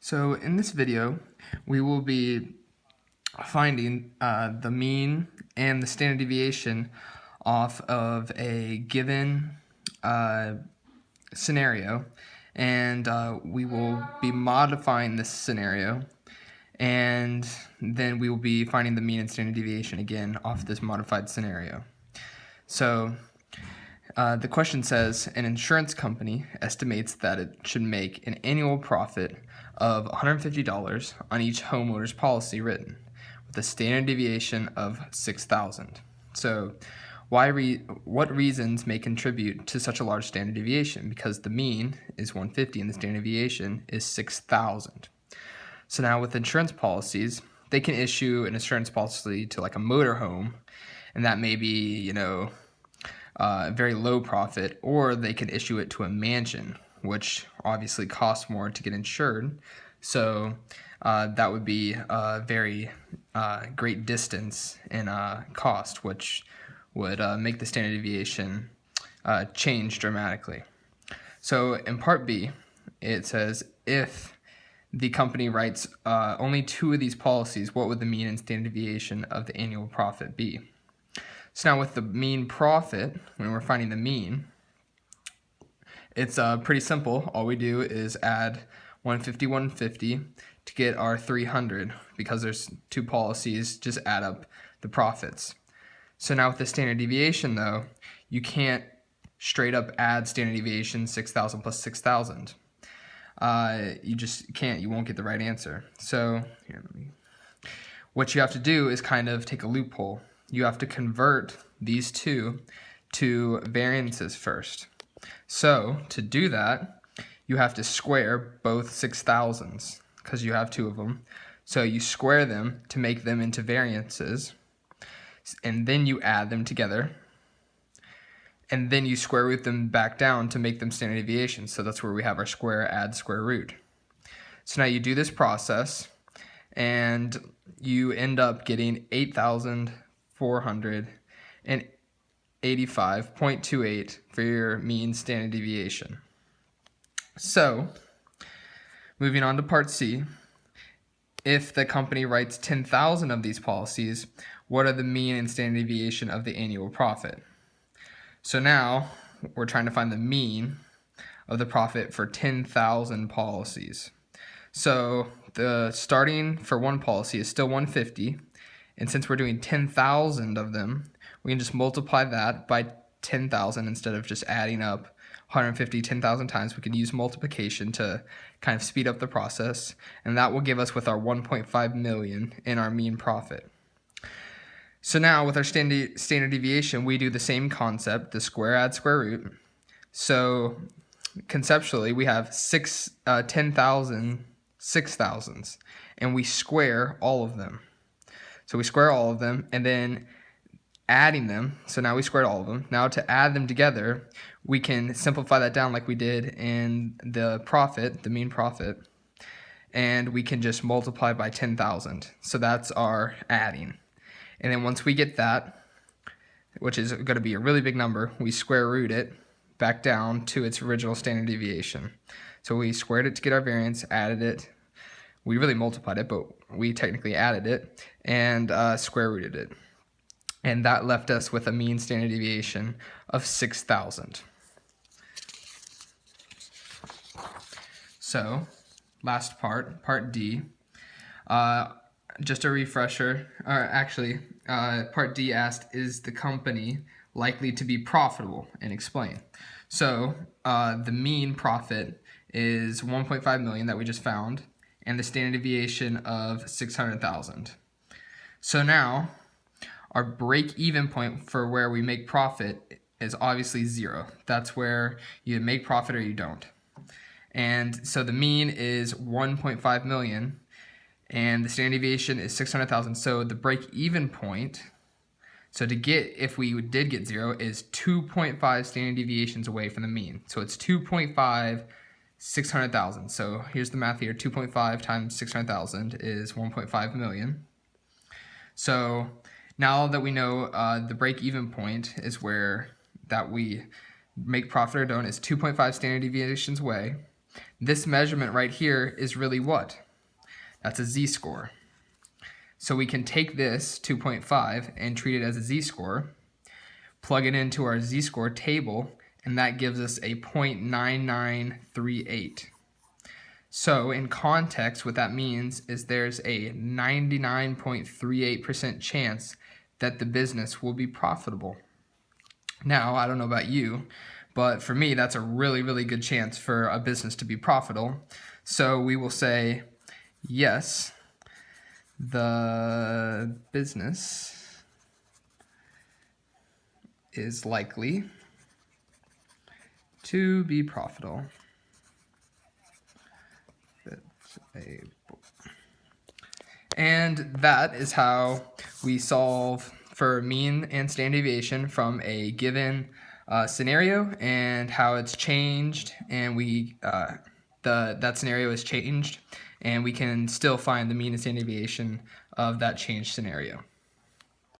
So in this video, we will be finding the mean and the standard deviation off of a given scenario, and we will be modifying this scenario, and then we will be finding the mean and standard deviation again off this modified scenario. So the question says, an insurance company estimates that it should make an annual profit of $150 on each homeowner's policy written, with a standard deviation of 6,000. So what reasons may contribute to such a large standard deviation? Because the mean is 150 and the standard deviation is 6,000. So now with insurance policies, they can issue an insurance policy to like a motorhome, and that may be, very low profit, or they can issue it to a mansion, which obviously costs more to get insured. So that would be a very great distance in cost, which would make the standard deviation change dramatically. So in part B, it says if the company writes only 2 of these policies, what would the mean and standard deviation of the annual profit be? So now with the mean profit, when we're finding the mean, it's pretty simple. All we do is add 150, 150 to get our 300. Because there's 2 policies, just add up the profits. So now with the standard deviation though, you can't straight up add standard deviation 6,000 plus 6,000. You just can't, you won't get the right answer. So here, what you have to do is kind of take a loophole. You have to convert these 2 to variances first. So to do that, you have to square both 6,000s because you have 2 of them. So you square them to make them into variances, and then you add them together, and then you square root them back down to make them standard deviations. So that's where we have our square, add, square root. So now you do this process, and you end up getting 8,485.28 for your mean standard deviation. So, moving on to part C, if the company writes 10,000 of these policies, what are the mean and standard deviation of the annual profit? So now, we're trying to find the mean of the profit for 10,000 policies. So, the starting for one policy is still 150, and since we're doing 10,000 of them, we can just multiply that by 10,000 instead of just adding up 150 10,000 times. We can use multiplication to kind of speed up the process, and that will give us with our 1.5 million in our mean profit. So now with our standard deviation, we do the same concept, the square, add, square root. So conceptually, we have 10,000 6,000s, and we square all of them. So we square all of them, and then adding them, so now we squared all of them. Now to add them together, we can simplify that down like we did in the profit, the mean profit, and we can just multiply by 10,000. So that's our adding. And then once we get that, which is going to be a really big number, we square root it back down to its original standard deviation. So we squared it to get our variance, added it. We really multiplied it, but we technically added it, and square rooted it. And that left us with a mean standard deviation of 6,000. So, last part, part D. Just a refresher, or actually, part D asked, is the company likely to be profitable? And explain. So, the mean profit is 1.5 million that we just found, and the standard deviation of 600,000. So now, our break-even point for where we make profit is obviously 0. That's where you make profit or you don't. And so the mean is 1.5 million, and the standard deviation is 600,000. So the break-even point, so to get, if we did get 0, is 2.5 standard deviations away from the mean. So it's 2.5, 600,000. So here's the math here. 2.5 times 600,000 is 1.5 million. So now that we know the break-even point is where that we make profit or don't is 2.5 standard deviations away. This measurement right here is really what? That's a z-score. So we can take this 2.5 and treat it as a z-score, plug it into our z-score table, and that gives us a 0.9938. So in context, what that means is there's a 99.38% chance that the business will be profitable. Now, I don't know about you, but for me, that's a really, really good chance for a business to be profitable. So we will say, yes, the business is likely to be profitable. And that is how we solve for mean and standard deviation from a given scenario, and how it's changed, and that scenario is changed, and we can still find the mean and standard deviation of that changed scenario.